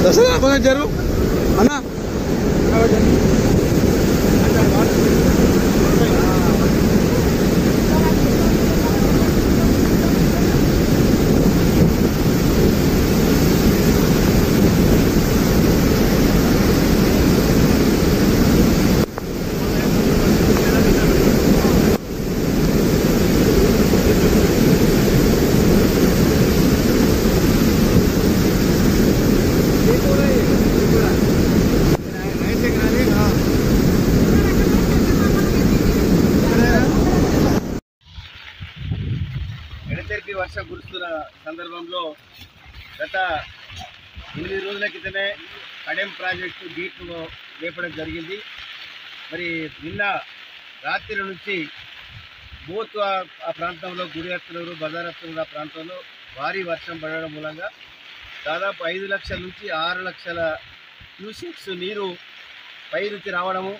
దసరా కొంచెం జరుగు అన్నా. ఎడతెరిపి వర్షం కురుస్తున్న సందర్భంలో గత 8 రోజుల క్రితమే కడెం ప్రాజెక్టు గేట్లు లేపడం జరిగింది. మరి నిన్న రాత్రి నుంచి బోత్ ఆ ప్రాంతంలో గుడిహత్తులూరు బజారత్తులూరు ఆ ప్రాంతంలో భారీ వర్షం పడడం మూలంగా దాదాపు 5 లక్షల నుంచి 6 లక్షల క్యూసెక్స్ నీరు పైనుంచి రావడము,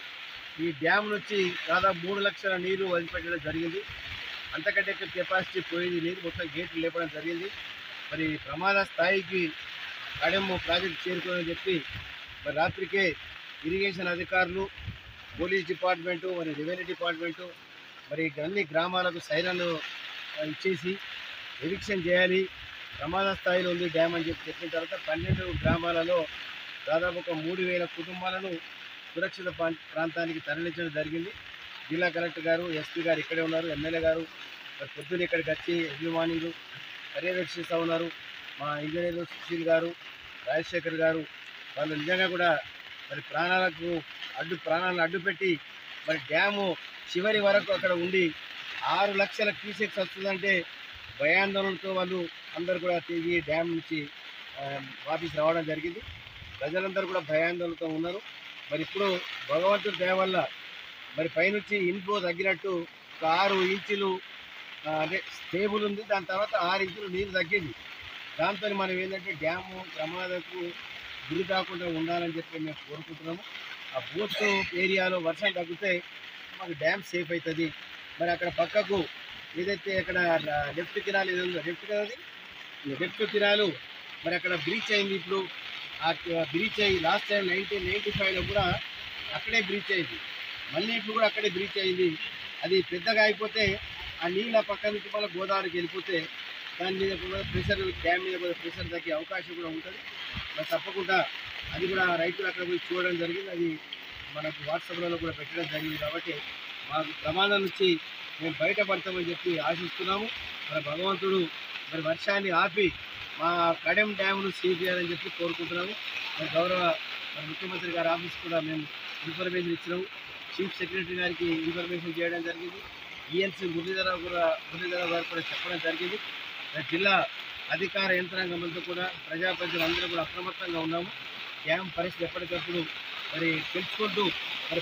ఈ డ్యామ్ నుంచి దాదాపు 3 లక్షల నీరు వదిలిపెట్టడం జరిగింది. అంతకంటే కెపాసిటీ పోయింది, నీరు మొత్తం గేట్లు లేపడం జరిగింది. మరి ప్రమాద స్థాయికి కడెం ప్రాజెక్టు చేరుకోవాలని చెప్పి మరి రాత్రికే ఇరిగేషన్ అధికారులు, పోలీస్ డిపార్ట్మెంటు, మరి రెవెన్యూ డిపార్ట్మెంటు మరి అన్ని గ్రామాలకు సైరన్లు ఇచ్చేసి ఎవిక్షన్ చేయాలి, ప్రమాద స్థాయిలో ఉంది డ్యామ్ అని చెప్పిన తర్వాత 12 గ్రామాలలో దాదాపు ఒక 3000 కుటుంబాలను సురక్షిత ప్రాంతానికి తరలించడం జరిగింది. జిల్లా కలెక్టర్ గారు, ఎస్పీ గారు ఇక్కడే ఉన్నారు, ఎమ్మెల్యే గారు మరి పొద్దున్న ఇక్కడికి వచ్చి ఎర్లీ మార్నింగ్ పర్యవేక్షిస్తూ ఉన్నారు. మా ఇంజనీరు సుశీల్ గారు, రాజశేఖర్ గారు వాళ్ళు నిజంగా కూడా మరి ప్రాణాలను అడ్డుపెట్టి మరి డ్యాము చివరి వరకు అక్కడ ఉండి 6 లక్షల క్యూసెక్స్ వస్తుందంటే భయాందోళనతో వాళ్ళు అందరూ కూడా తిరిగి డ్యామ్ నుంచి వాపస్ రావడం జరిగింది. ప్రజలందరూ కూడా భయాందోళనతో ఉన్నారు. మరి ఇప్పుడు భగవంతుడి దయ వల్ల మరి పైనుంచి ఇన్ఫ్లో తగ్గినట్టు ఒక 6 ఇంచులు అదే స్టేబుల్ ఉంది. దాని తర్వాత 6 ఇంచులు నీరు తగ్గింది. దాంతో మనం ఏంటంటే డ్యాము ప్రమాదకు గురి కాకుండా ఉండాలని చెప్పి మేము కోరుకుంటున్నాము. ఆ బోత్ ఏరియాలో వర్షం తగ్గితే మాకు డ్యామ్ సేఫ్ అవుతుంది. మరి అక్కడ పక్కకు ఏదైతే అక్కడ లెఫ్ట్ కెనాల్ ఏదో ఉందో లెఫ్ట్ కెనాలు మరి అక్కడ బ్రీచ్ అయింది. ఇప్పుడు ఆ బ్రీచ్ అయ్యి లాస్ట్ టైం 1995లో కూడా అక్కడే బ్రీచ్ అయింది, మళ్ళీ ఇప్పుడు కూడా అక్కడే బ్రీచ్ అయింది. అది పెద్దగా అయిపోతే ఆ నీళ్ళ పక్క నుంచి మళ్ళీ గోదావరికి వెళ్ళిపోతే దాని మీద కూడా ప్రెషర్, డ్యామ్ మీద కూడా ప్రెషర్ తగ్గే అవకాశం కూడా ఉంటుంది. మరి తప్పకుండా అది కూడా రైతులు అక్కడ పోయి చూడడం జరిగింది, అది మనకు వాట్సాప్లలో కూడా పెట్టడం జరిగింది. కాబట్టి మాకు ప్రమాదం నుంచి మేము బయటపడతామని చెప్పి ఆశిస్తున్నాము. మరి భగవంతుడు మరి వర్షాన్ని ఆపి మా కడెం డ్యామ్ను సేవ్ చేయాలని చెప్పి కోరుకుంటున్నాము. మరి గౌరవ ముఖ్యమంత్రి గారి ఆఫీస్ కూడా మేము ఇన్ఫర్మేషన్ ఇచ్చినాము, చీఫ్ సెక్రటరీ గారికి ఇన్ఫర్మేషన్ చేయడం జరిగింది, ఈఎన్సీ మురళీధరరావు గారు కూడా చెప్పడం జరిగింది. జిల్లా అధికార యంత్రాంగం అంతా కూడా ప్రజాప్రతినిధులు అందరూ కూడా అప్రమత్తంగా ఉన్నాము. డ్యామ్ పరిస్థితి ఎప్పటికప్పుడు మరి తెలుసుకుంటూ మరి